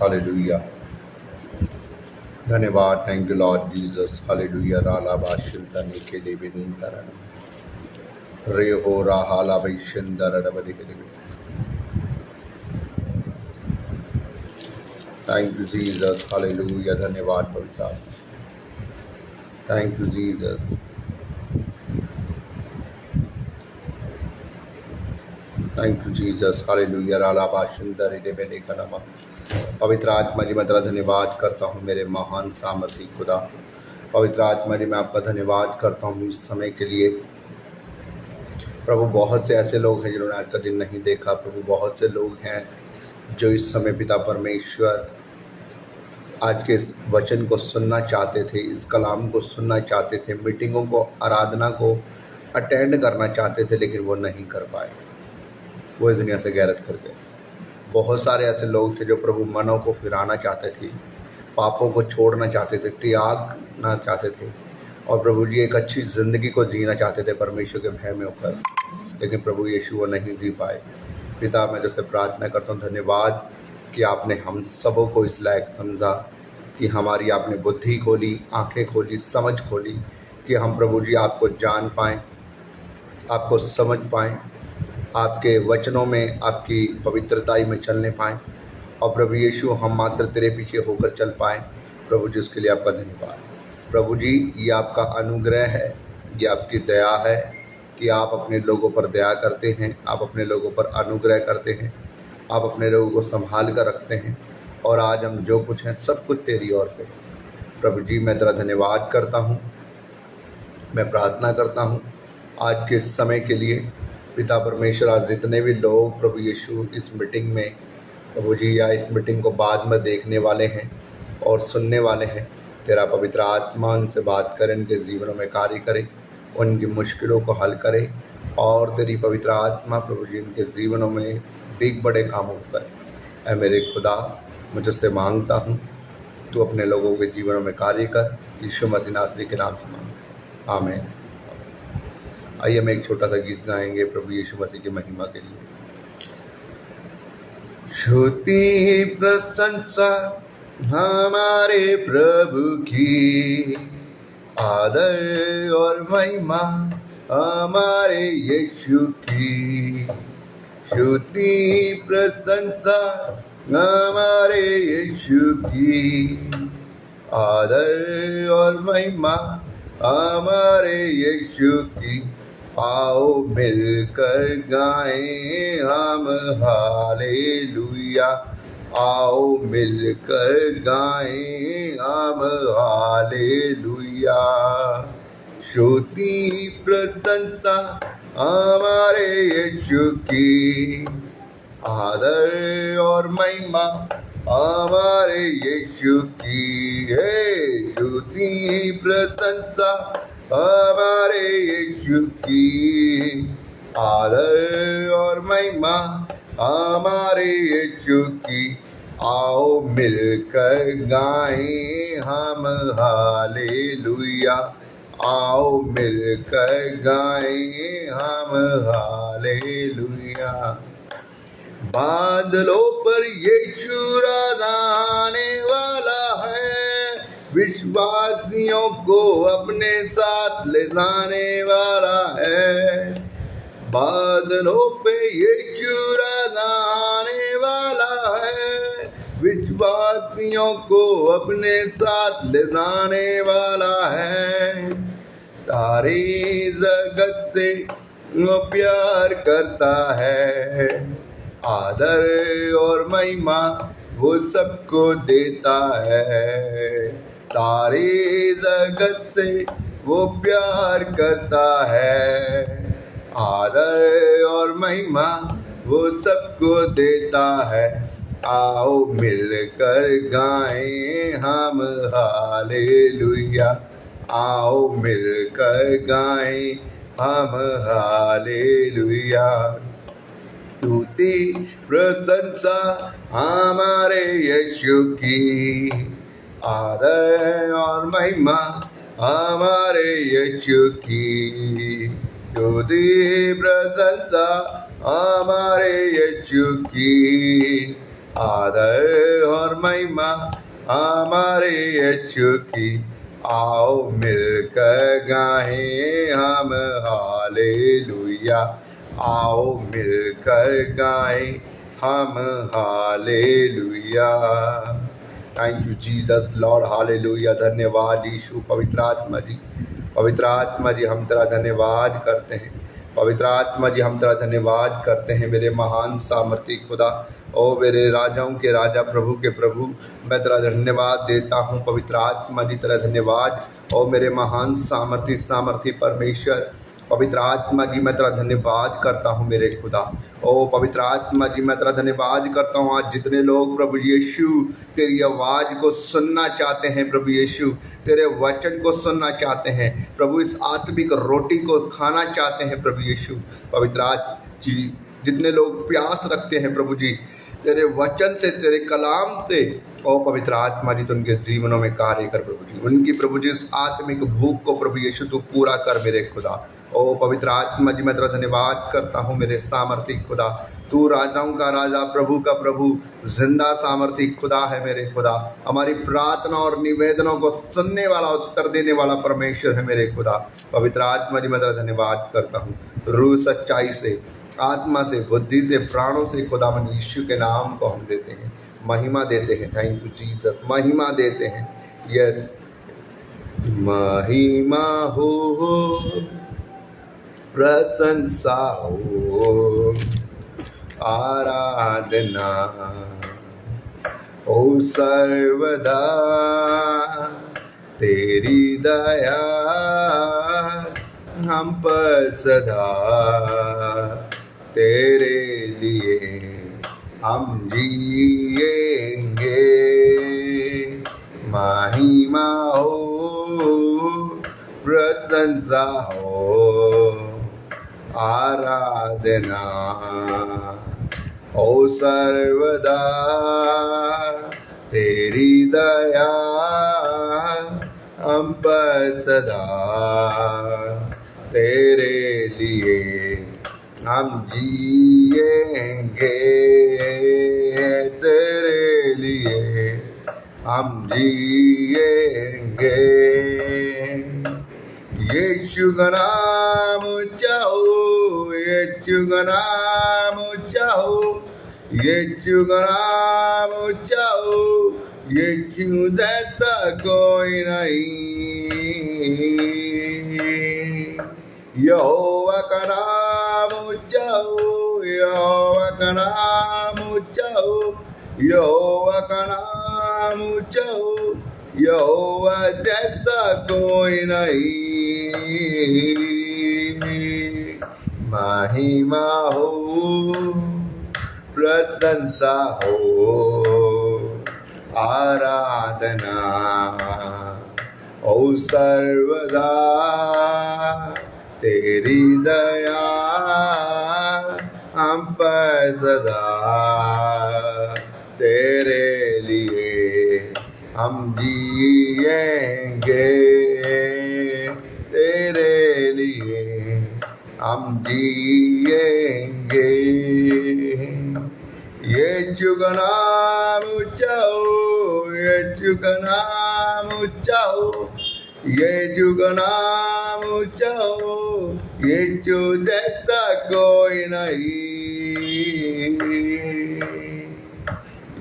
Hallelujah. धन्यवाद। Thank you Lord Jesus. Hallelujah. राला बाशिंदने के देवे नींतरन रे हो राहाला वैशिंदर डबले के देवे। Thank you Jesus. हालेलुया। धन्यवाद पवित्र आत्मा। Thank you Jesus. Thank you Jesus. Hallelujah. राला बाशिंदर देवे का नाम। पवित्र आत्मा जी, मैं तेरा धन्यवाद करता हूँ मेरे महान सामर्थी खुदा। पवित्र आत्मा जी, मैं आपका धन्यवाद करता हूँ इस समय के लिए। प्रभु, बहुत से ऐसे लोग हैं जिन्होंने आज का दिन नहीं देखा। प्रभु, बहुत से लोग हैं जो इस समय पिता परमेश्वर आज के वचन को सुनना चाहते थे, इस कलाम को सुनना चाहते थे, मीटिंगों को, आराधना को अटेंड करना चाहते थे, लेकिन वो नहीं कर पाए। वो इस दुनिया से गैरत कर गए। बहुत सारे ऐसे लोग थे जो प्रभु मनों को फिराना चाहते थे, पापों को छोड़ना चाहते थे, त्यागना चाहते थे, और प्रभु जी एक अच्छी ज़िंदगी को जीना चाहते थे परमेश्वर के भय में होकर, लेकिन प्रभु यीशु वो नहीं जी पाए। पिता, मैं जैसे प्रार्थना करता हूँ, धन्यवाद कि आपने हम सबों को इस लायक समझा, कि हमारी आपने बुद्धि खोली, आंखें खोली, समझ खोली, कि हम प्रभु जी आपको जान पाएँ, आपको समझ पाएँ, आपके वचनों में, आपकी पवित्रताई में चलने पाएँ, और प्रभु यीशु हम मात्र तेरे पीछे होकर चल पाएँ। प्रभु जी, उसके लिए आपका धन्यवाद। प्रभु जी, ये आपका अनुग्रह है, ये आपकी दया है कि आप अपने लोगों पर दया करते हैं, आप अपने लोगों पर अनुग्रह करते हैं, आप अपने लोगों को संभाल कर रखते हैं, और आज हम जो कुछ हैं सब कुछ तेरी ओर से। प्रभु जी, मैं तेरा धन्यवाद करता हूँ। मैं प्रार्थना करता हूँ आज के समय के लिए। पिता परमेश्वर, आज जितने भी लोग प्रभु यीशु इस मीटिंग में प्रभु जी, या इस मीटिंग को बाद में देखने वाले हैं और सुनने वाले हैं, तेरा पवित्र आत्मा उनसे बात करे, उनके जीवनों में कार्य करे, उनकी मुश्किलों को हल करे, और तेरी पवित्र आत्मा प्रभु जी उनके जीवनों में बिग बड़े कामों को करे। ऐ मेरे खुदा, मैं तुझसे मांगता हूँ, तू अपने लोगों के जीवनों में कार्य कर। यीशु मसीह नासरी के नाम से मांग, आमीन। आइए हम एक छोटा सा गीत गाएंगे प्रभु यीशु मसीह की महिमा के लिए। स्तुति प्रशंसा हमारे प्रभु की, आदर और महिमा हमारे यीशु की। स्तुति प्रशंसा हमारे यीशु की, आदर और महिमा हमारे यीशु की। आओ मिलकर गाएं हम हालेलुया, आओ मिलकर गाएं हम हालेलुया। स्तुति प्रशंसा हमारे यीशु की, आदर और महिमा हमारे यीशु की है। स्तुति प्रशंसा हमारे यीशु की, आदर और महिमा हमारे यीशु की। आओ मिलकर गाएं हम हालेलुया, आओ मिलकर गाएं हम हालेलुया। बादलों पर यीशु राजा आने वाला है, विश्वासियों को अपने साथ ले जाने वाला है। बादलों पे यीशु राजा आने वाला है, विश्वासियों को अपने साथ ले जाने वाला है। सारी जगत से वो प्यार करता है, आदर और महिमा वो सबको देता है। सारी जगत से वो प्यार करता है, आदर और महिमा वो सबको देता है। आओ मिलकर गाएं हम हालेलुया, आओ मिलकर गाएं हम हालेलुया। स्तुति प्रशंसा हमारे यीशु की, आदर और महिमा हमारे यीशु की। स्तुति प्रशंसा हमारे यीशु की, आदर और महिमा हमारे यीशु की। आओ मिलकर गाएं हम हालेलुया। आओ मिलकर गाएं हम hallelujah. Thank you Jesus Lord, hallelujah. धन्यवाद यीशु। पवित्र आत्मा जी, पवित्र आत्मा जी, हम तेरा धन्यवाद करते हैं। पवित्र आत्मा जी, हम तेरा धन्यवाद करते हैं मेरे महान सामर्थी खुदा। ओ मेरे राजाओं के राजा, प्रभु के प्रभु, मैं तेरा धन्यवाद देता हूँ। पवित्र आत्मा जी, तेरा धन्यवाद। ओ मेरे महान सामर्थी परमेश्वर, पवित्र आत्मा जी, मैं तेरा धन्यवाद करता हूँ मेरे खुदा। ओ पवित्र आत्मा जी, मैं तेरा धन्यवाद करता हूँ। आज जितने लोग प्रभु यीशु तेरी आवाज़ को सुनना चाहते हैं, प्रभु यीशु तेरे वचन को सुनना चाहते हैं, प्रभु इस आत्मिक रोटी को खाना चाहते हैं, प्रभु यीशु पवित्र आत्मा जी, जितने लोग प्यास रखते हैं प्रभु जी तेरे वचन से, तेरे कलाम से, ओ पवित्र आत्मा जी, तो उनके जीवनों में कार्य कर प्रभु जी। उनकी प्रभु जी इस आत्मिक भूख को प्रभु यीशु तू पूरा कर मेरे खुदा। ओ पवित्र आत्मा जी, मैं तेरा धन्यवाद करता हूँ मेरे सामर्थी खुदा। तू राजाओं का राजा, प्रभु का प्रभु, जिंदा सामर्थी खुदा है मेरे खुदा। हमारी प्रार्थना और निवेदनों को सुनने वाला, उत्तर देने वाला परमेश्वर है मेरे खुदा। पवित्र आत्मा जी, मैं तेरा धन्यवाद करता हूँ। रूह सच्चाई से, आत्मा से, बुद्धि से, प्राणों से खुदावन यीशु के नाम को हम देते हैं, महिमा देते हैं। थैंक यू जीसस, महिमा देते हैं। यस, महिमा हो, प्रशंसा हो, आराधना हो सर्वदा। तेरी दया हम पर सदा, तेरे लिए हम जिएंगे। महिमा हो, प्रशंसा हो, आराधना हो सर्वदा। तेरी दया हम पर सदा, तेरे लिए हम जिएंगे। तेरे लिए हम जिएंगे। यीशु का नाम चाहो, यीशु का नाम चाहो, यीशु का नाम चाहो, यीशु जैसा कोई नहीं। यहोवा का नाम चाहो, यहोवा का नाम चाहो, यहोवा का नाम चाहो, यहोवा जैसा कोई नहीं। महिमा हो, प्रशंसा हो, आराधना हो सर्वदा। तेरी दया हम पर सदा, तेरे लिए हम जिएंगे। तेरे लिए हम जिएंगे। यीशु का नाम चाहो, यीशु का नाम चाहो, यीशु का नाम चाहो, यीशु जैसा कोई नहीं।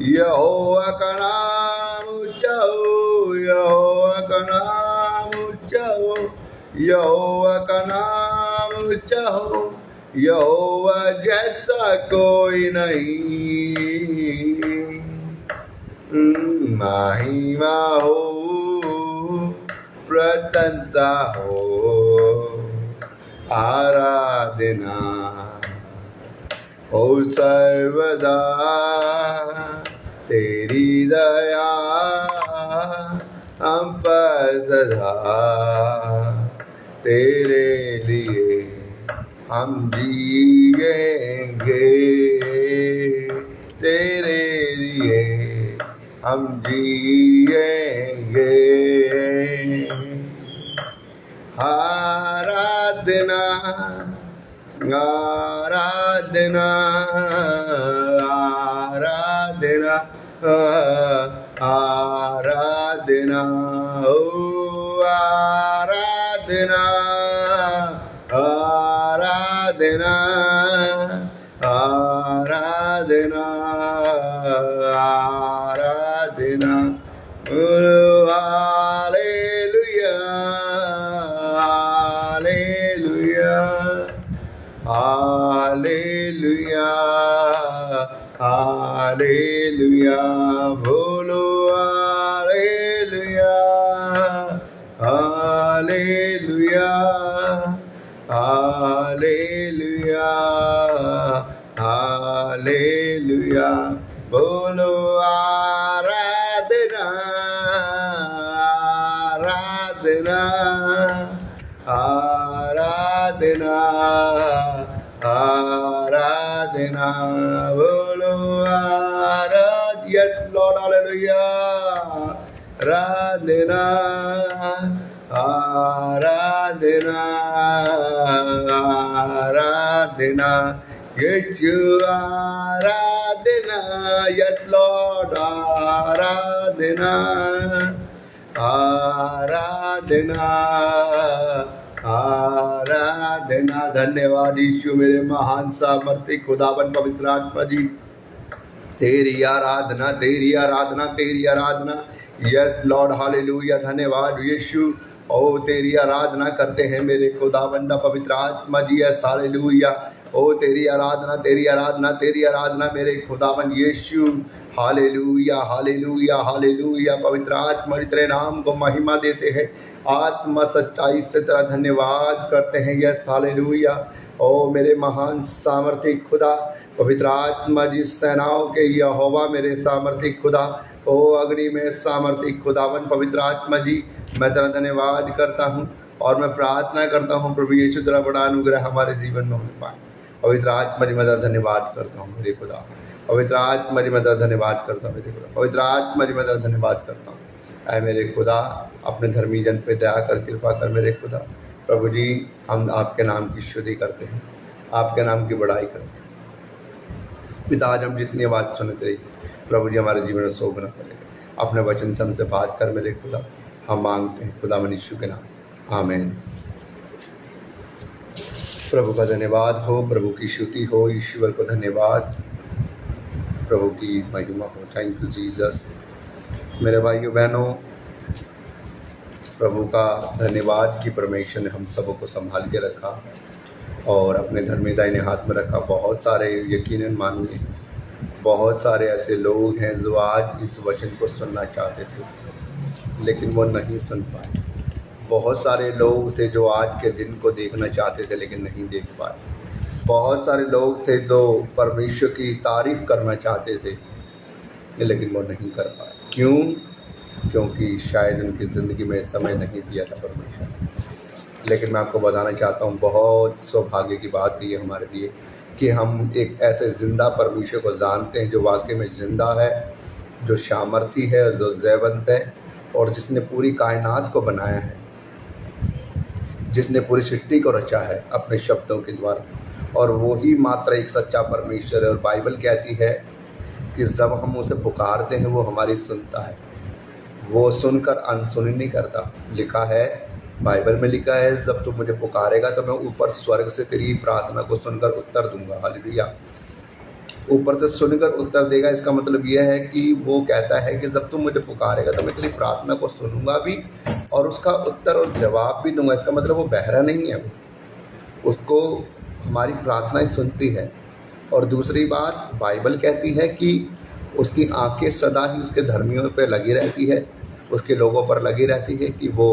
यहोवा का नाम चाहो, यहोवा का नाम चाहो, यहोवा का नाम चाहो, यहोवा जैसा कोई नहीं। महिमा हो, प्रशंसा हो, आराधना हो सर्वदा। तेरी दया हम पर सदा, तेरे लिए हम जिएंगे। तेरे लिए हम जिएंगे। आराधना आराधना आराधना आराधना हो आराधना आराधना आराधना आराधना हालेलुया हालेलुया हालेलुया बोलो हालेलुया हालेलुया हालेलुया हालेलुया बोलो आराधना आराधना आराधना आराधना बोलो yes Lord hallelujah आराधना आराधना आराधना यीशु आराधना yes Lord आराधना आराधना आराधना धन्यवाद यीशु मेरे महान सामर्थ्य खुदावन पवित्र आत्मा जी तेरी आराधना तेरी आराधना तेरी आराधना यस लॉर्ड हालेलुया धन्यवाद यीशु ओ तेरी आराधना करते हैं मेरे खुदावंदा पवित्र आत्मा जी यस हालेलुया ओ तेरी आराधना तेरी आराधना तेरी आराधना मेरे खुदावन यीशु हालेलुया हालेलुया हालेलुया पवित्र आत्मा तेरे नाम को महिमा देते हैं आत्मा सच्चाई से तेरा धन्यवाद करते हैं यस हालेलुया ओ मेरे महान सामर्थ्य खुदा पवित्र आत्मा जी सेनाओं के यहोवा मेरे सामर्थ्य खुदा ओ अग्नि में सामर्थ्य खुदावन पवित्र आत्मा जी मैं तेरा धन्यवाद करता हूँ और मैं प्रार्थना करता हूँ प्रभु यीशु तेरा बड़ा अनुग्रह हमारे जीवन में होने पाए पवित्र आत्मा जी मैं तेरा धन्यवाद करता हूँ मेरे खुदा पवित्र आत्मा जी मैं तेरा धन्यवाद करता हूँ मेरे खुदा पवित्र आत्मा जी मैं तेरा धन्यवाद करता हूँ ऐ मेरे खुदा अपने धर्मी जन पे दया कर कृपा कर मेरे खुदा प्रभु जी हम आपके नाम की स्तुति करते हैं आपके नाम की बड़ाई करते हैं पिता आज हम जितनी आवाज़ सुनते रही प्रभु जी हमारे जीवन में शोभ न पड़ेगा अपने वचन से हमसे बात कर मेरे खुदा हम मांगते हैं खुदा मन यीशु के नाम आमीन प्रभु का धन्यवाद हो प्रभु की स्तुति हो ईश्वर को धन्यवाद प्रभु की महिमा हो थैंक यू जीसस मेरे भाइयों बहनों प्रभु का धन्यवाद कि परमेश्वर ने हम सबको संभाल के रखा और अपने धर्मी दाहिने हाथ में रखा बहुत सारे यकीनन मानिए बहुत सारे ऐसे लोग हैं जो आज इस वचन को सुनना चाहते थे लेकिन वो नहीं सुन पाए बहुत सारे लोग थे जो आज के दिन को देखना चाहते थे लेकिन नहीं देख पाए बहुत सारे लोग थे जो परमेश्वर की तारीफ करना चाहते थे लेकिन वो नहीं कर पाए क्यों क्योंकि शायद उनकी ज़िंदगी में समय नहीं दिया था परमेश्वर लेकिन मैं आपको बताना चाहता हूँ बहुत सौभाग्य की बात है ये हमारे लिए कि हम एक ऐसे ज़िंदा परमेश्वर को जानते हैं जो वाकई में ज़िंदा है जो सामर्थी है जो जयवंत है और जिसने पूरी कायनात को बनाया है जिसने पूरी सृष्टि को रचा है अपने शब्दों के द्वारा और वो ही मात्र एक सच्चा परमेश्वर है और बाइबल कहती है कि जब हम उसे पुकारते हैं वो हमारी सुनता है वो सुनकर अनसुनी नहीं करता लिखा है बाइबल में लिखा है जब तू मुझे पुकारेगा तो मैं ऊपर स्वर्ग से तेरी प्रार्थना को सुनकर उत्तर दूंगा हालेलुया ऊपर से सुनकर उत्तर देगा इसका मतलब यह है कि वो कहता है कि जब तू मुझे पुकारेगा तो मैं तेरी प्रार्थना को सुनूंगा भी और उसका उत्तर और जवाब भी दूंगा इसका मतलब वो बहरा नहीं है वो उसको हमारी प्रार्थनाएं सुनती है और दूसरी बात बाइबल कहती है कि उसकी आंखें सदा ही उसके धर्मियों पर लगी रहती है उसके लोगों पर लगी रहती है कि वो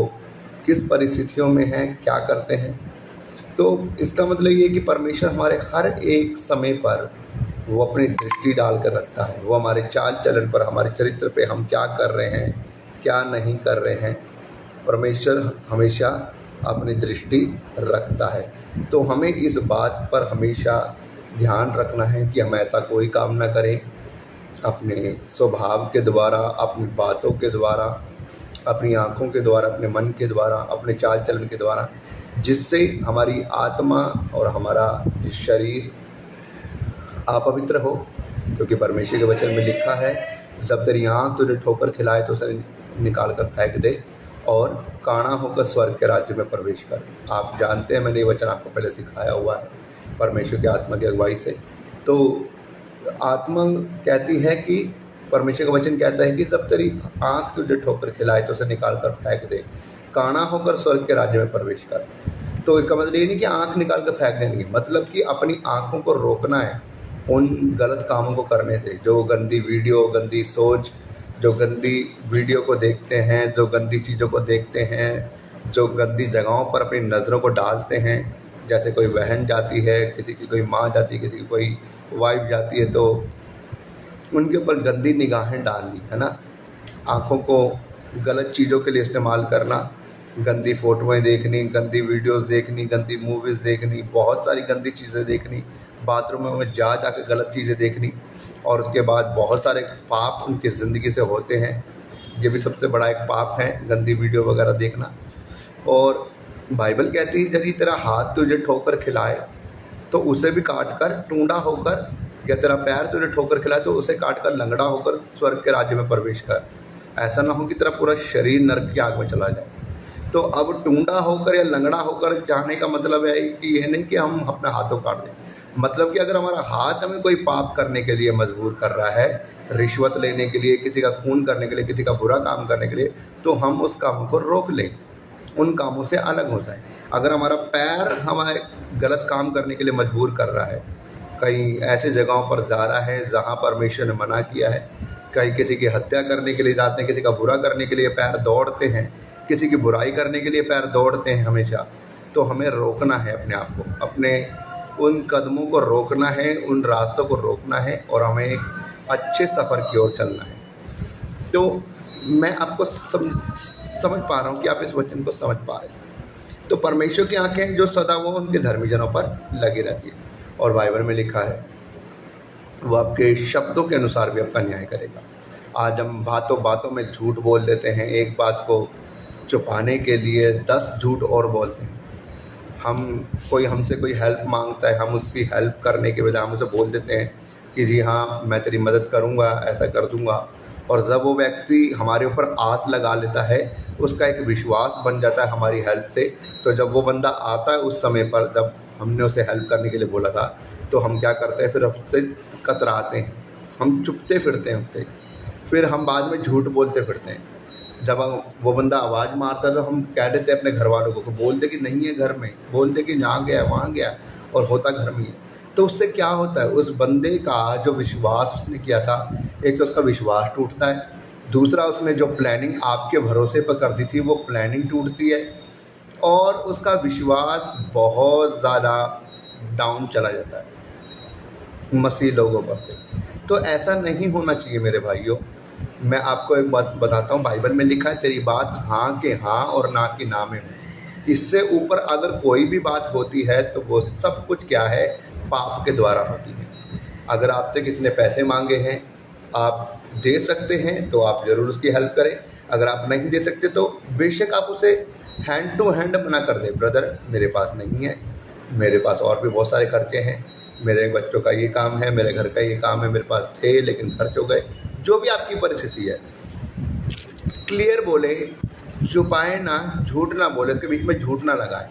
किस परिस्थितियों में हैं क्या करते हैं तो इसका मतलब ये कि परमेश्वर हमारे हर एक समय पर वो अपनी दृष्टि डाल कर रखता है वो हमारे चाल चलन पर हमारे चरित्र पे हम क्या कर रहे हैं क्या नहीं कर रहे हैं परमेश्वर हमेशा अपनी दृष्टि रखता है तो हमें इस बात पर हमेशा ध्यान रखना है कि हम ऐसा कोई काम ना करें अपने स्वभाव के द्वारा अपनी बातों के द्वारा अपनी आँखों के द्वारा अपने मन के द्वारा अपने चाल चलन के द्वारा जिससे हमारी आत्मा और हमारा शरीर अपवित्र हो क्योंकि परमेश्वर के वचन में लिखा है जब तेरी आँख तुझे ठोकर खिलाए तो उसे निकाल कर फेंक दे, और काणा होकर स्वर्ग के राज्य में प्रवेश कर। आप जानते हैं, मैंने ये वचन आपको पहले सिखाया हुआ है परमेश्वर की आत्मा की अगुवाई से। तो आत्मा कहती है कि परमेश्वर का वचन कहता है कि जब तेरी आँख तुझे ठोकर खिलाए तो उसे निकाल कर फेंक दे, काणा होकर स्वर्ग के राज्य में प्रवेश कर। तो इसका मतलब ये नहीं कि आँख निकाल कर फेंक देनी है, मतलब कि अपनी आँखों को रोकना है उन गलत कामों को करने से, जो गंदी वीडियो, गंदी सोच, जो गंदी वीडियो को देखते हैं, जो गंदी चीज़ों को देखते हैं, जो गंदी जगहों पर अपनी नज़रों को डालते हैं। जैसे कोई बहन जाती है, किसी की कोई माँ जाती है, किसी की कोई वाइफ जाती है, तो उनके ऊपर गंदी निगाहें डालनी है ना, आँखों को गलत चीज़ों के लिए इस्तेमाल करना, गंदी फ़ोटोएँ देखनी, गंदी वीडियोज़ देखनी, गंदी मूवीज़ देखनी, बहुत सारी गंदी चीज़ें देखनी, बाथरूमों में जा के गलत चीज़ें देखनी, और उसके बाद बहुत सारे पाप उनकी ज़िंदगी से होते हैं। ये भी सबसे बड़ा एक पाप है, गंदी वीडियो वगैरह देखना। और बाइबल कहती है यदि तेरा हाथ तुझे ठोकर खिलाए तो उसे भी काट कर टूंडा होकर, या तेरा पैर तुझे ठोकर खिलाए तो उसे काट कर लंगड़ा होकर स्वर्ग के राज्य में प्रवेश कर। ऐसा ना हो कि तेरा पूरा शरीर नरक की आग में चला जाए। तो अब टूंडा होकर या लंगड़ा होकर जाने का मतलब है कि यह नहीं कि हम अपने हाथों काट दें, मतलब कि अगर हमारा हाथ हमें कोई पाप करने के लिए मजबूर कर रहा है, रिश्वत लेने के लिए, किसी का खून करने के लिए, किसी का बुरा काम करने के लिए, तो हम उस काम को रोक लें, उन कामों से अलग हो जाए। अगर हमारा पैर हमें गलत काम करने के लिए मजबूर कर रहा है, कहीं ऐसे जगहों पर जा रहा है जहाँ परमेश्वर ने मना किया है, कहीं किसी की हत्या करने के लिए जाते हैं, किसी का बुरा करने के लिए पैर दौड़ते हैं, किसी की बुराई करने के लिए पैर दौड़ते हैं हमेशा, तो हमें रोकना है अपने आप को, अपने उन कदमों को रोकना है, उन रास्तों को रोकना है, और हमें एक अच्छे सफ़र की ओर चलना है। तो मैं आपको समझ पा रहा हूँ कि आप इस वचन को समझ पा रहे हैं। तो परमेश्वर की आंखें जो सदा वो उनके धर्मी जनों पर लगी रहती है, और बाइबल में लिखा है वो आपके शब्दों के अनुसार भी आपका न्याय करेगा। आज हम बातों बातों में झूठ बोल देते हैं, एक बात को छुपाने के लिए 10 झूठ और बोलते हैं। कोई हमसे कोई हेल्प मांगता है, हम उसकी हेल्प करने के बजाय हम उसे बोल देते हैं कि जी हाँ मैं तेरी मदद करूँगा, ऐसा कर दूँगा। और जब वो व्यक्ति हमारे ऊपर आस लगा लेता है, उसका एक विश्वास बन जाता है हमारी हेल्प से, तो जब वो बंदा आता है उस समय पर जब हमने उसे हेल्प करने के लिए बोला था, तो हम क्या करते हैं, फिर उससे कतराते हैं, हम चुपते फिरते हैं उससे, फिर हम बाद में झूठ बोलते फिरते हैं। जब वो बंदा आवाज़ मारता है तो हम कह देते हैं अपने घर वालों को, बोलते कि नहीं है घर में, बोलते कि यहाँ गया वहाँ गया, और होता घर में है। तो उससे क्या होता है, उस बंदे का जो विश्वास उसने किया था, एक तो उसका विश्वास टूटता है, दूसरा उसने जो प्लानिंग आपके भरोसे पर कर दी थी वो प्लानिंग टूटती है, और उसका विश्वास बहुत ज़्यादा डाउन चला जाता है मसीह लोगों पर से। तो ऐसा नहीं होना चाहिए मेरे भाइयों। मैं आपको एक बात बताता हूँ, बाइबल में लिखा है तेरी बात हाँ के हाँ और ना की ना में हो। इससे ऊपर अगर कोई भी बात होती है तो वो सब कुछ क्या है, पाप के द्वारा होती है। अगर आपसे किसी ने पैसे मांगे हैं, आप दे सकते हैं तो आप ज़रूर उसकी हेल्प करें। अगर आप नहीं दे सकते तो बेशक आप उसे हैंड टू हैंड मना कर दें, ब्रदर मेरे पास नहीं है, मेरे पास और भी बहुत सारे खर्चे हैं, मेरे बच्चों का ये काम है, मेरे घर का ये काम है, मेरे पास थे लेकिन खर्च हो गए। जो भी आपकी परिस्थिति है, क्लियर बोले, छुपाए ना, झूठ ना बोले, उसके बीच में झूठ ना लगाए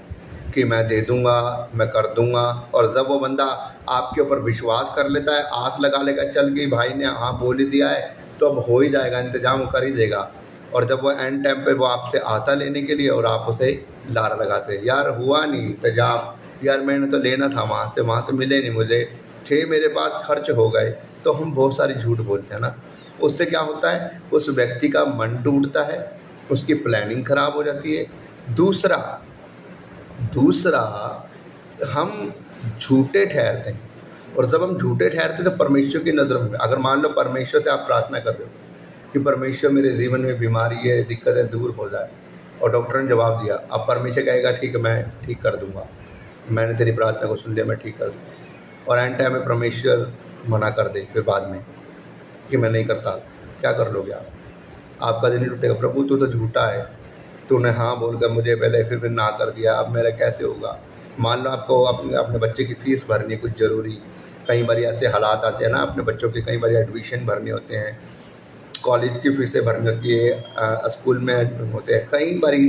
कि मैं दे दूंगा, मैं कर दूंगा। और जब वो बंदा आपके ऊपर विश्वास कर लेता है, आस लगा लेगा, चल गई भाई ने हाँ बोल ही दिया है तो अब हो ही जाएगा, इंतजाम कर ही देगा। और जब वो एंड टाइम पे वो आपसे आता लेने के लिए और आप उसे लारा लगाते हैं, यार हुआ नहीं इंतजाम, यार मैंने तो लेना था वहाँ से मिले नहीं, मुझे थे मेरे पास, खर्च हो गए। तो हम बहुत सारी झूठ बोलते हैं ना। उससे क्या होता है, उस व्यक्ति का मन टूटता है, उसकी प्लानिंग खराब हो जाती है। दूसरा हम झूठे ठहरते हैं, और जब हम झूठे ठहरते हैं तो परमेश्वर की नज़रों में, अगर मान लो परमेश्वर से आप प्रार्थना कर रहे हो कि परमेश्वर मेरे जीवन में बीमारी है, दिक्कत है, दूर हो जाए, और डॉक्टर ने जवाब दिया, अब परमेश्वर कहेगा ठीक है मैं ठीक कर दूंगा, मैंने तेरी प्रार्थना को सुन लिया, मैं ठीक कर दूँगा। और एंड टाइम में परमेश्वर मना कर दे फिर बाद में कि मैं नहीं करता, क्या कर लोगे आप? आपका दिल टूटेगा, प्रभु तू तो झूठा है, तूने हाँ बोलकर मुझे पहले फिर ना कर दिया, अब मेरा कैसे होगा? मान लो आपको अपने बच्चे की फ़ीस भरनी कुछ ज़रूरी, कई बार ऐसे हालात आते हैं ना, अपने बच्चों के कई बार एडमिशन भरने होते हैं, कॉलेज की फीसें भरनी होती है, स्कूल में होते हैं, कई बारी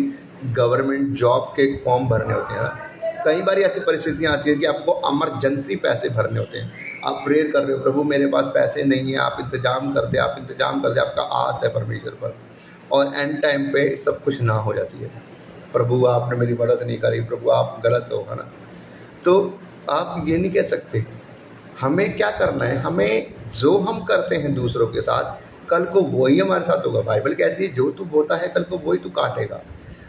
गवर्नमेंट जॉब के फॉर्म भरने होते हैं ना, कई बारी ऐसी परिस्थितियाँ आती है कि आपको इमरजेंसी पैसे भरने होते हैं। आप प्रेयर कर रहे हो, प्रभु मेरे पास पैसे नहीं है, आप इंतज़ाम कर दे, आप इंतज़ाम कर दे, आपका आस है परमेश्वर पर, और एंड टाइम पे सब कुछ ना हो जाती है, प्रभु आपने मेरी मदद नहीं करी, प्रभु आप गलत हो, है ना। तो आप ये नहीं कह सकते। हमें क्या करना है, हमें जो हम करते हैं दूसरों के साथ, कल को वही हमारे साथ होगा। बाइबल कहती है जो तू बोता है कल को वही तू काटेगा।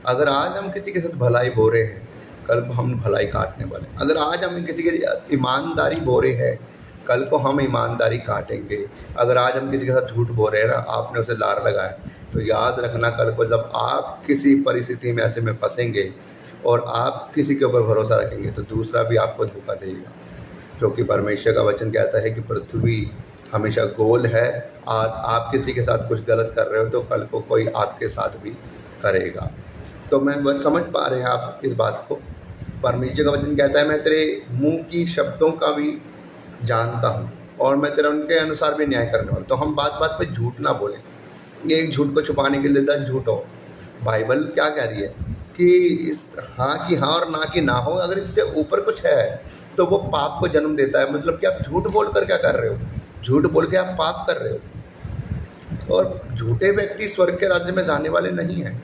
अगर आज हम किसी के साथ भलाई बो रहे हैं, कल को हम भलाई काटने वाले हैं। अगर आज हम किसी की ईमानदारी बो रहे हैं, कल को हम ईमानदारी काटेंगे। अगर आज हम किसी के साथ झूठ बोल रहे हैं ना, आपने उसे लार लगाया, तो याद रखना कल को जब आप किसी परिस्थिति में ऐसे में फंसेंगे और आप किसी के ऊपर भरोसा रखेंगे, तो दूसरा भी आपको धोखा देगा। क्योंकि परमेश्वर का वचन कहता है कि पृथ्वी हमेशा गोल है, और आप किसी के साथ कुछ गलत कर रहे हो तो कल को कोई आपके साथ भी करेगा। तो मैं बस समझ पा रहे हैं आप इस बात को। परमेश्वर का वचन कहता है मैं तेरे मुंह की शब्दों का भी जानता हूँ और मैं तेरा उनके अनुसार भी न्याय करने वाला। तो हम बात बात पे झूठ ना बोलें, ये एक झूठ को छुपाने के लिए 10 झूठ हो। बाइबल क्या कह रही है कि हाँ की हाँ और ना की ना हो। अगर इससे ऊपर कुछ है तो वो पाप को जन्म देता है। मतलब कि आप झूठ बोल कर क्या कर रहे हो, झूठ बोल के आप पाप कर रहे हो। और झूठे व्यक्ति स्वर्ग के राज्य में जाने वाले नहीं हैं।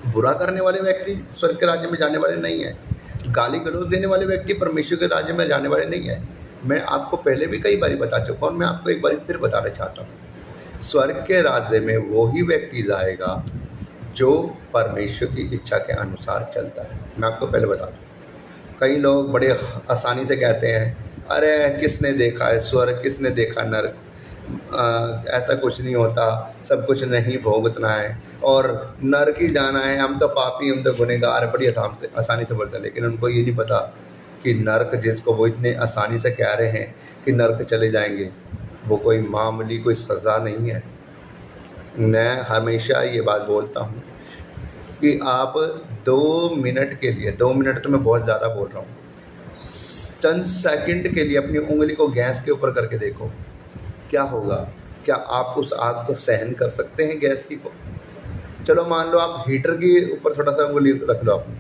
बुरा करने वाले व्यक्ति स्वर्ग के राज्य में जाने वाले नहीं हैं। गाली गलौज देने वाले व्यक्ति परमेश्वर के राज्य में जाने वाले नहीं हैं। मैं आपको पहले भी कई बारी बता चुका हूँ, मैं आपको एक बार फिर बताना चाहता हूँ। स्वर्ग के राज्य में वो ही व्यक्ति जाएगा जो परमेश्वर की इच्छा के अनुसार चलता है। मैं आपको पहले बता दूँ, कई लोग बड़े आसानी से कहते हैं अरे किसने देखा है स्वर्ग, किसने देखा नर्क, ऐसा कुछ नहीं होता, सब कुछ नहीं भोगतना है और नर्क ही जाना है, हम तो पापी, हम तो गुनहगार। बड़ी आसानी से बोलते हैं, लेकिन उनको ये नहीं पता कि नर्क जिसको वो इतने आसानी से कह रहे हैं कि नर्क चले जाएंगे, वो कोई मामूली कोई सज़ा नहीं है। मैं हमेशा ये बात बोलता हूँ कि आप 2 मिनट के लिए, 2 मिनट तो मैं बहुत ज़्यादा बोल रहा हूँ, चंद सेकंड के लिए अपनी उंगली को गैस के ऊपर करके देखो क्या होगा। क्या आप उस आग को सहन कर सकते हैं, गैस की को? चलो मान लो आप हीटर के ऊपर थोड़ा सा उंगली रख लो अपनी,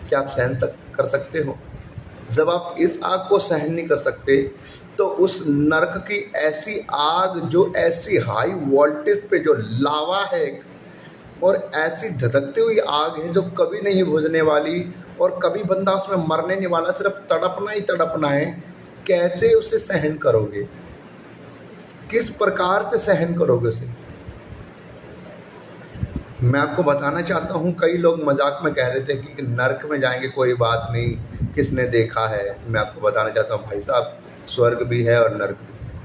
क्या आप सहन कर सकते हो? जब आप इस आग को सहन नहीं कर सकते तो उस नरक की ऐसी आग जो ऐसी हाई वोल्टेज पे जो लावा है और ऐसी धधकती हुई आग है जो कभी नहीं बुझने वाली और कभी बंदा उसमें मरने नहीं वाला, सिर्फ तड़पना ही तड़पना है, कैसे उसे सहन करोगे? किस प्रकार से सहन करोगे उसे? मैं आपको बताना चाहता हूँ, कई लोग मजाक में कह रहे थे कि नरक में जाएंगे, कोई बात नहीं, किसने देखा है। मैं आपको बताना चाहता हूँ भाई साहब, स्वर्ग भी है और नरक भी है।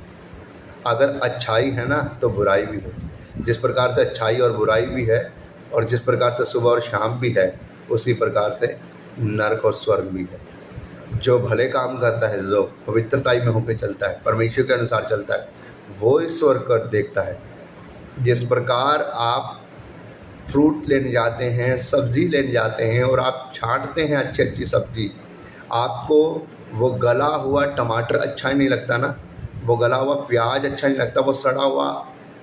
अगर अच्छाई है ना तो बुराई भी है। जिस प्रकार से अच्छाई और बुराई भी है और जिस प्रकार से सुबह और शाम भी है, उसी प्रकार से नरक और स्वर्ग भी है। जो भले काम करता है, जो पवित्रताई में होकर चलता है, परमेश्वर के अनुसार चलता है, वो इस स्वर्ग को देखता है। जिस प्रकार आप फ्रूट लेने जाते हैं, सब्ज़ी लेने जाते हैं और आप छांटते हैं अच्छी अच्छी सब्ज़ी, आपको वो गला हुआ टमाटर अच्छा ही नहीं लगता ना, वो गला हुआ प्याज अच्छा नहीं लगता, वो सड़ा हुआ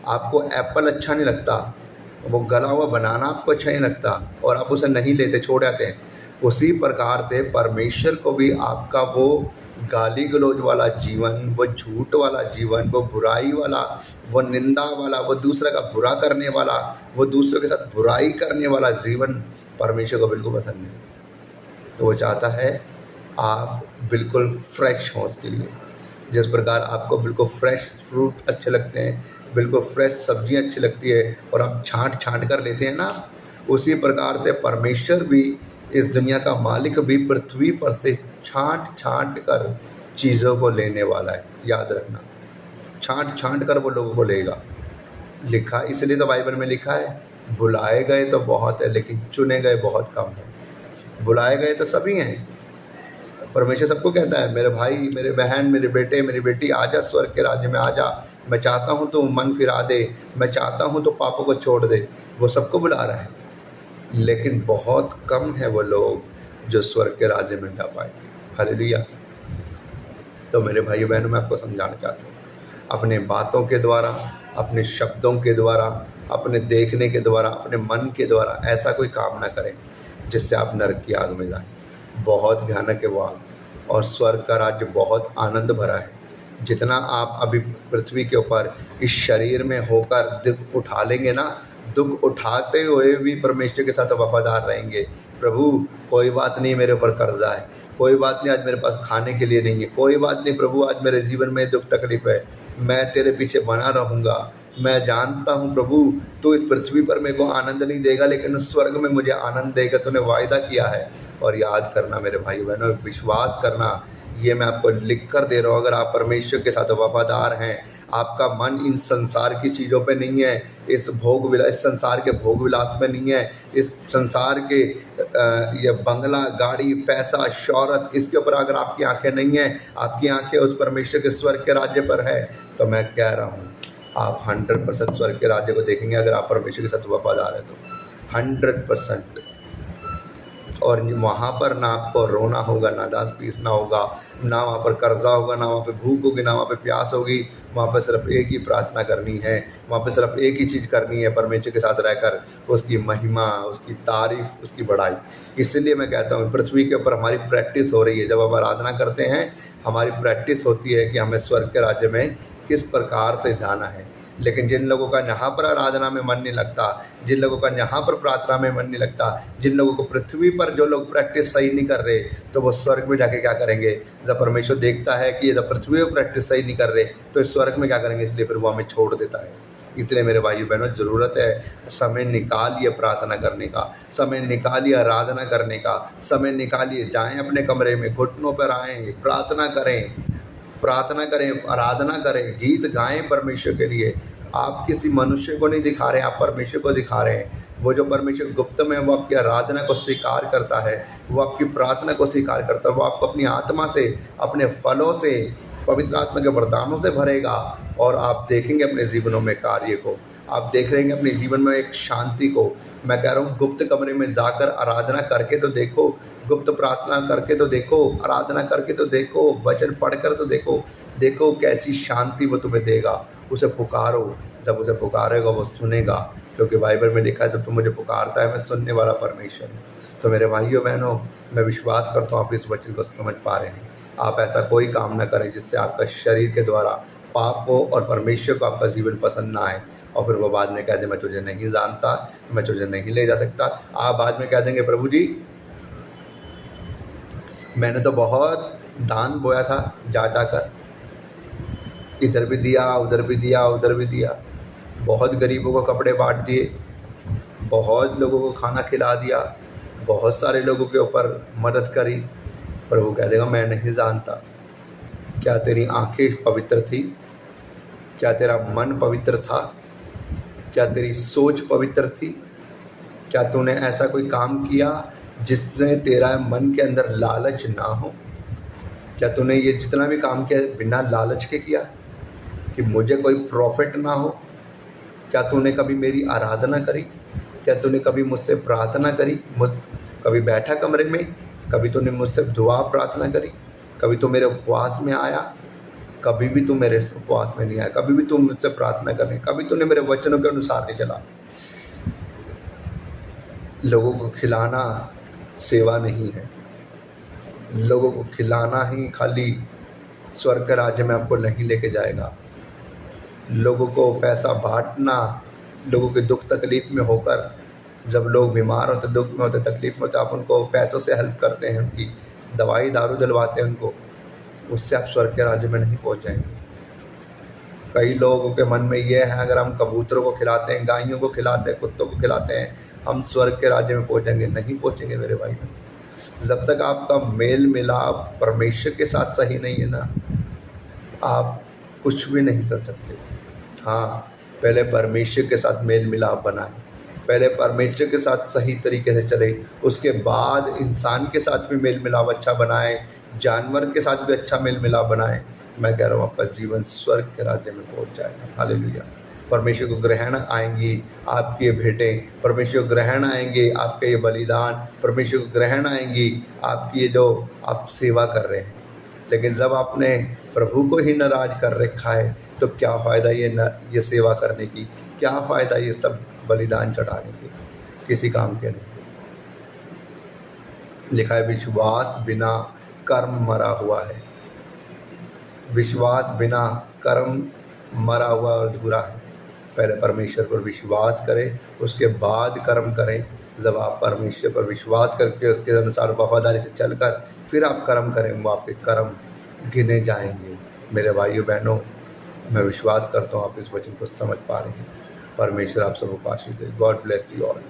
आपको एप्पल अच्छा नहीं लगता, वो गला हुआ बनाना आपको अच्छा नहीं लगता और आप उसे नहीं लेते, छोड़ जाते हैं। उसी प्रकार से परमेश्वर को भी आपका वो गाली गलौज वाला जीवन, वो झूठ वाला जीवन, वो बुराई वाला, वो निंदा वाला, वो दूसरे का बुरा करने वाला, वो दूसरों के साथ बुराई करने वाला जीवन परमेश्वर को बिल्कुल पसंद नहीं। तो वो चाहता है आप बिल्कुल फ्रेश हों उसके लिए। जिस प्रकार आपको बिल्कुल फ्रेश फ्रूट अच्छे लगते हैं, बिल्कुल फ्रेश सब्ज़ी अच्छी लगती है और आप छांट छांट कर लेते हैं ना, उसी प्रकार से परमेश्वर भी, इस दुनिया का मालिक भी पृथ्वी पर से छांट छांट कर चीज़ों को लेने वाला है। याद रखना, छांट छांट कर वो लोगों को लेगा। लिखा इसलिए तो बाइबल में लिखा है, बुलाए गए तो बहुत है लेकिन चुने गए बहुत कम हैं। बुलाए गए तो सभी हैं, परमेश्वर सबको कहता है मेरे भाई, मेरे बहन, मेरे बेटे, मेरी बेटी, आजा स्वर्ग के राज्य में आजा, मैं चाहता हूँ तो मन फिरा दे, मैं चाहता हूँ तो पापों को छोड़ दे। वो सबको बुला रहा है, लेकिन बहुत कम है वो लोग जो स्वर्ग के राज्य में जा पाएंगे। हालेलुया। तो मेरे भाई बहनों, मैं आपको समझाना चाहता हूँ, अपने बातों के द्वारा, अपने शब्दों के द्वारा, अपने देखने के द्वारा, अपने मन के द्वारा ऐसा कोई काम ना करें जिससे आप नरक की आग में जाएं। बहुत भयानक है वो आग, और स्वर्ग का राज्य बहुत आनंद भरा है। जितना आप अभी पृथ्वी के ऊपर इस शरीर में होकर दुख उठा लेंगे ना, दुख उठाते हुए भी परमेश्वर के साथ वफादार रहेंगे। प्रभु कोई बात नहीं, मेरे ऊपर कर्जा है, कोई बात नहीं, आज मेरे पास खाने के लिए नहीं है, कोई बात नहीं प्रभु, आज मेरे जीवन में दुख तकलीफ है, मैं तेरे पीछे बना रहूँगा। मैं जानता हूँ प्रभु, तू इस पृथ्वी पर मेरे को आनंद नहीं देगा, लेकिन उस स्वर्ग में मुझे आनंद देगा, तूने वायदा किया है। और याद करना मेरे भाई बहनों, विश्वास करना, ये मैं आपको लिख कर दे रहा हूँ। अगर आप परमेश्वर के साथ वफादार हैं, आपका मन इन संसार की चीज़ों पे नहीं है, इस संसार के भोग विलास में नहीं है, इस संसार के ये बंगला, गाड़ी, पैसा, शौहरत, इसके ऊपर अगर आपकी आंखें नहीं हैं, आपकी आंखें उस परमेश्वर के स्वर्ग के राज्य पर है, तो मैं कह रहा हूँ आप 100% स्वर्ग के राज्य को देखेंगे। अगर आप परमेश्वर के साथ वफादार है तो 100%। और वहाँ पर ना आपको रोना होगा, ना दांत पीसना होगा, ना वहाँ पर कर्जा होगा, ना वहाँ पे भूख होगी, ना वहाँ पे प्यास होगी। वहाँ पर सिर्फ एक ही प्रार्थना करनी है, वहाँ पे सिर्फ एक ही चीज़ करनी है, परमेश्वर के साथ रहकर उसकी महिमा, उसकी तारीफ, उसकी बड़ाई। इसलिए मैं कहता हूँ पृथ्वी के ऊपर हमारी प्रैक्टिस हो रही है। जब हम आराधना करते हैं, हमारी प्रैक्टिस होती है कि हमें स्वर्ग के राज्य में किस प्रकार से जाना है। लेकिन जिन लोगों का यहाँ पर आराधना में मन नहीं लगता, जिन लोगों का यहाँ पर प्रार्थना में मन नहीं लगता, जिन लोगों को पृथ्वी पर जो लोग प्रैक्टिस सही नहीं कर रहे, तो वो स्वर्ग में जाके क्या करेंगे? जब परमेश्वर देखता है कि जब पृथ्वी पर प्रैक्टिस सही नहीं कर रहे, तो इस स्वर्ग में क्या करेंगे? इसलिए फिर वो हमें छोड़ देता है। इसलिए मेरे भाई बहनों, ज़रूरत है समय निकालिए प्रार्थना करने का, समय निकालिए आराधना करने का, समय निकालिए जाएं अपने कमरे में, घुटनों पर आएँ, प्रार्थना करें, आराधना करें, गीत गाएं परमेश्वर के लिए। आप किसी मनुष्य को नहीं दिखा रहे हैं, आप परमेश्वर को दिखा रहे हैं। वो जो परमेश्वर गुप्त में, वो आपकी आराधना को स्वीकार करता है, वो आपकी प्रार्थना को स्वीकार करता है। वो आपको अपनी आत्मा से, अपने फलों से, पवित्र आत्मा के वरदानों से भरेगा, और आप देखेंगे अपने जीवनों में कार्य को, आप देख रहेंगे अपने जीवन में एक शांति को। मैं कह रहा हूँ गुप्त कमरे में जाकर आराधना करके तो देखो, गुप्त प्रार्थना करके तो देखो, आराधना करके तो देखो, वचन पढ़कर तो देखो कैसी शांति वो तुम्हें देगा। उसे पुकारो, जब उसे पुकारेगा वो सुनेगा, क्योंकि बाइबल में लिखा है जब तुम मुझे पुकारता है मैं सुनने वाला परमेश्वर हूँ। तो मेरे भाइयों बहनों, मैं विश्वास करता हूँ आप इस वचन को समझ पा रहे हैं। आप ऐसा कोई काम न करें जिससे आपका शरीर के द्वारा पाप हो और परमेश्वर को आपका जीवन पसंद ना आए, और फिर वो बाद में कह दे मैं तुझे नहीं जानता, मैं तुझे नहीं ले जा सकता। आप बाद में कह देंगे प्रभु जी मैंने तो बहुत दान बोया था, जा कर इधर भी दिया, उधर भी दिया, उधर भी दिया, बहुत गरीबों को कपड़े बांट दिए, बहुत लोगों को खाना खिला दिया, बहुत सारे लोगों के ऊपर मदद करी। प्रभु कह देगा मैं नहीं जानता। क्या तेरी आंखें पवित्र थी? क्या तेरा मन पवित्र था? क्या तेरी सोच पवित्र थी? क्या तूने ऐसा कोई काम किया जिसने तेरा मन के अंदर लालच ना हो? क्या तूने ये जितना भी काम किया बिना लालच के किया कि मुझे कोई प्रॉफिट ना हो? क्या तूने कभी मेरी आराधना करी? क्या तूने कभी मुझसे प्रार्थना करी? कभी बैठा कमरे में, कभी तूने मुझसे दुआ प्रार्थना करी? कभी तू मेरे उपवास में आया? कभी भी तू मेरे उपवास में नहीं आया, कभी भी तू मुझसे प्रार्थना करने, कभी तूने मेरे वचनों के अनुसार नहीं चला। लोगों को खिलाना सेवा नहीं है, लोगों को खिलाना ही खाली स्वर्ग के राज्य में आपको नहीं लेके जाएगा। लोगों को पैसा बांटना, लोगों के दुख तकलीफ में होकर, जब लोग बीमार होते, दुख में होते, तकलीफ में होते, आप उनको पैसों से हेल्प करते हैं, उनकी दवाई दारू दिलवाते हैं उनको, उससे आप स्वर्ग के राज्य में नहीं पहुंच जाएंगे। कई लोगों के मन में ये है अगर हम कबूतरों को खिलाते हैं, गायों को खिलाते हैं, कुत्तों को खिलाते हैं, हम स्वर्ग के राज्य में पहुंचेंगे। नहीं पहुंचेंगे मेरे भाई। जब तक आपका मेल मिलाप परमेश्वर के साथ सही नहीं है ना, आप कुछ भी नहीं कर सकते। हाँ, पहले परमेश्वर के साथ मेल मिलाप बनाएं, पहले परमेश्वर के साथ सही तरीके से चले, उसके बाद इंसान के साथ भी मेल मिलाप अच्छा बनाएं, जानवर के साथ भी अच्छा मेल मिलाप बनाएं। मैं कह रहा हूँ आपका जीवन स्वर्ग के राज्य में पहुँच जाएगा। हालेलुया। परमेश्वर को ग्रहण आएंगी आपके भेंटें, परमेश्वर को ग्रहण आएंगे आपके ये बलिदान, परमेश्वर को ग्रहण आएंगी आपकी ये जो आप सेवा कर रहे हैं। लेकिन जब आपने प्रभु को ही नाराज कर रखा है तो क्या फ़ायदा ये सेवा करने की, क्या फ़ायदा ये सब बलिदान चढ़ाने के, किसी काम के नहीं। लिखा है विश्वास बिना कर्म मरा हुआ है, विश्वास बिना कर्म मरा हुआ और अधूरा है। पहले परमेश्वर पर विश्वास करें, उसके बाद कर्म करें। जब आप परमेश्वर पर विश्वास करके उसके अनुसार वफादारी से चलकर फिर आप कर्म करें, वो आपके कर्म गिने जाएंगे। मेरे भाइयों बहनों, मैं विश्वास करता हूँ आप इस वचन को समझ पा रहे हैं। परमेश्वर आप सबको आशीष दे। God bless you all.